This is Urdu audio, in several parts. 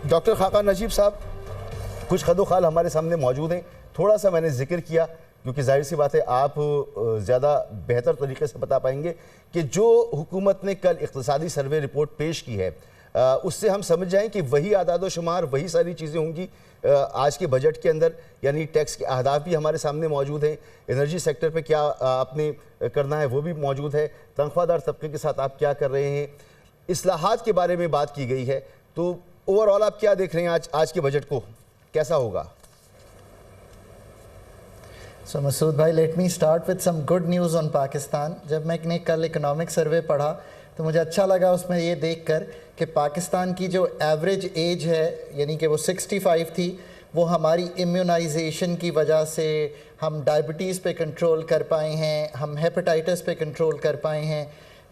ڈاکٹر خاقان نجیب صاحب کچھ خد و خال ہمارے سامنے موجود ہیں. تھوڑا سا میں نے ذکر کیا کیونکہ ظاہر سی بات ہے آپ زیادہ بہتر طریقے سے بتا پائیں گے کہ جو حکومت نے کل اقتصادی سروے رپورٹ پیش کی ہے اس سے ہم سمجھ جائیں کہ وہی اعداد و شمار وہی ساری چیزیں ہوں گی آج کے بجٹ کے اندر. یعنی ٹیکس کے اہداف بھی ہمارے سامنے موجود ہیں, انرجی سیکٹر پہ کیا آپ نے کرنا ہے وہ بھی موجود ہے, تنخواہ دار طبقے کے ساتھ آپ کیا کر رہے ہیں, اصلاحات کے بارے میں بات کی گئی ہے. تو اوور آل آپ کیا دیکھ رہے ہیں آج کے بجٹ کو کیسا ہوگا؟ So مسعود بھائی, let me start with some good news on Pakistan. جب میں نے کل اکنامک سروے پڑھا تو مجھے اچھا لگا اس میں یہ دیکھ کر کہ پاکستان کی جو ایوریج ایج ہے یعنی کہ وہ 65 تھی, وہ ہماری امیونائزیشن کی وجہ سے ہم ڈائبٹیز پہ کنٹرول کر پائے ہیں, ہم ہیپاٹائٹس پہ کنٹرول کر پائے ہیں,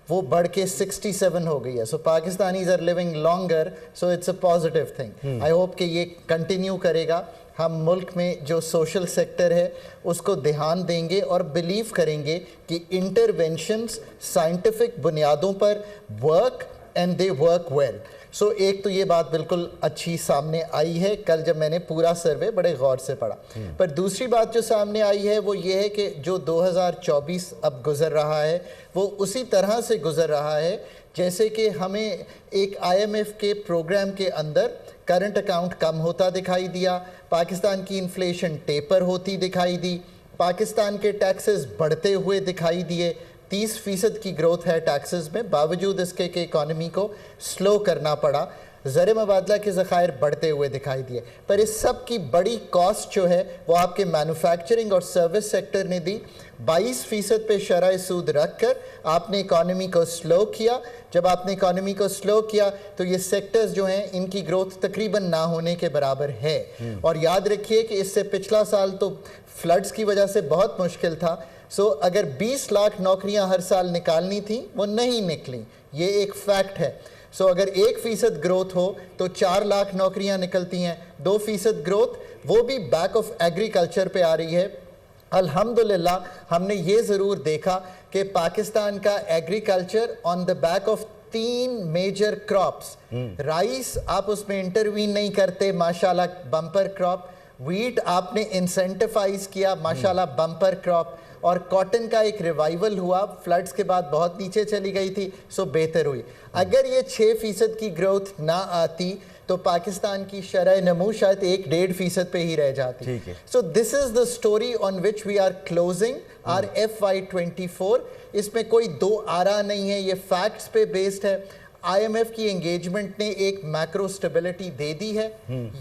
وہ بڑھ کے 67 ہو گئی ہے. So Pakistanis are living longer, so it's a positive thing. I hope کہ یہ کنٹینیو کرے گا. ہم ملک میں جو سوشل سیکٹر ہے اس کو دھیان دیں گے اور بلیو کریں گے کہ انٹرونشنز سائنٹیفک بنیادوں پر work and they work well. So ایک تو یہ بات بالکل اچھی سامنے آئی ہے کل جب میں نے پورا سروے بڑے غور سے پڑھا. پر دوسری بات جو سامنے آئی ہے وہ یہ ہے کہ جو 2024 اب گزر رہا ہے وہ اسی طرح سے گزر رہا ہے جیسے کہ ہمیں ایک IMF کے پروگرام کے اندر کرنٹ اکاؤنٹ کم ہوتا دکھائی دیا, پاکستان کی انفلیشن ٹیپر ہوتی دکھائی دی, پاکستان کے ٹیکسز بڑھتے ہوئے دکھائی دیے. 30% کی گروتھ ہے ٹیکسز میں, باوجود اس کے کہ اکانومی کو سلو کرنا پڑا. زر مبادلہ کے ذخائر بڑھتے ہوئے دکھائی دیے. پر اس سب کی بڑی کاسٹ جو ہے وہ آپ کے مینوفیکچرنگ اور سروس سیکٹر نے دی. 22% پہ شرح سود رکھ کر آپ نے اکانومی کو سلو کیا. جب آپ نے اکانومی کو سلو کیا تو یہ سیکٹرز جو ہیں ان کی گروتھ تقریباً نہ ہونے کے برابر ہے. اور یاد رکھیے کہ اس سے پچھلا سال تو فلڈز کی وجہ سے بہت مشکل تھا. سو اگر 20 لاکھ نوکریاں ہر سال نکالنی تھیں وہ نہیں نکلیں, یہ ایک فیکٹ ہے. سو اگر 1% گروتھ ہو تو 4 لاکھ نوکریاں نکلتی ہیں. 2% گروتھ وہ بھی بیک آف ایگریکلچر پہ آ رہی ہے. الحمدللہ ہم نے یہ ضرور دیکھا کہ پاکستان کا agriculture on the back of 3 major crops, rice آپ اس میں انٹروین نہیں کرتے, ماشاءاللہ بمپر کراپ. ویٹ آپ نے انسینٹیفائز کیا, ماشاءاللہ بمپر کراپ. اور کاٹن کا ایک ریوائیول ہوا, فلڈز کے بعد بہت نیچے چلی گئی تھی, سو بہتر ہوئی. اگر یہ 6% کی گروتھ نہ آتی تو پاکستان کی شرح نمو شاید 1-1.5% پہ ہی رہ جاتی. So this is the story on which we are closing our FY24. اس میں کوئی دو آرا نہیں ہے, یہ فیکٹس پہ بیسڈ ہے. IMF کی انگیجمنٹ نے ایک میکرو سٹیبلٹی دے دی ہے.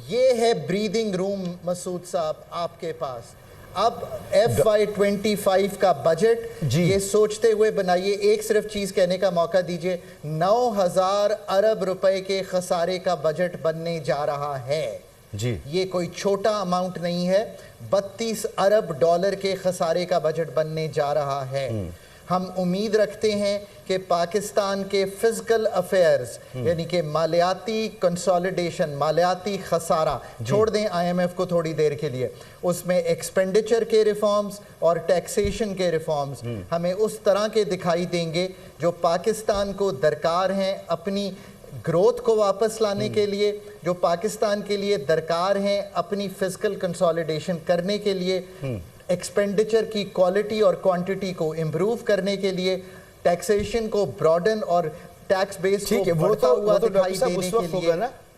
یہ ہے بریدنگ روم مسعود صاحب آپ کے پاس. اب FY25 کا بجٹ یہ سوچتے ہوئے بنائیے. ایک صرف چیز کہنے کا موقع دیجئے, 9,000 ارب روپے کے خسارے کا بجٹ بننے جا رہا ہے. یہ کوئی چھوٹا اماؤنٹ نہیں ہے. 32 ارب ڈالر کے خسارے کا بجٹ بننے جا رہا ہے. ہم امید رکھتے ہیں کہ پاکستان کے فزیکل افیئرز یعنی کہ مالیاتی کنسالیڈیشن, مالیاتی خسارہ چھوڑ دیں IMF کو تھوڑی دیر کے لیے, اس میں ایکسپینڈیچر کے ریفارمز اور ٹیکسیشن کے ریفارمز ہمیں اس طرح کے دکھائی دیں گے جو پاکستان کو درکار ہیں اپنی گروتھ کو واپس لانے کے لیے, جو پاکستان کے لیے درکار ہیں اپنی فزیکل کنسالیڈیشن کرنے کے لیے, ایکسپینڈیچر کی کوالٹی اور کوانٹٹی کو امپروو کرنے کے لیے, ٹیکسیشن کو براڈن اور ٹیکس بیس کو بڑھتا ہوا دکھائی دینے کے لیے.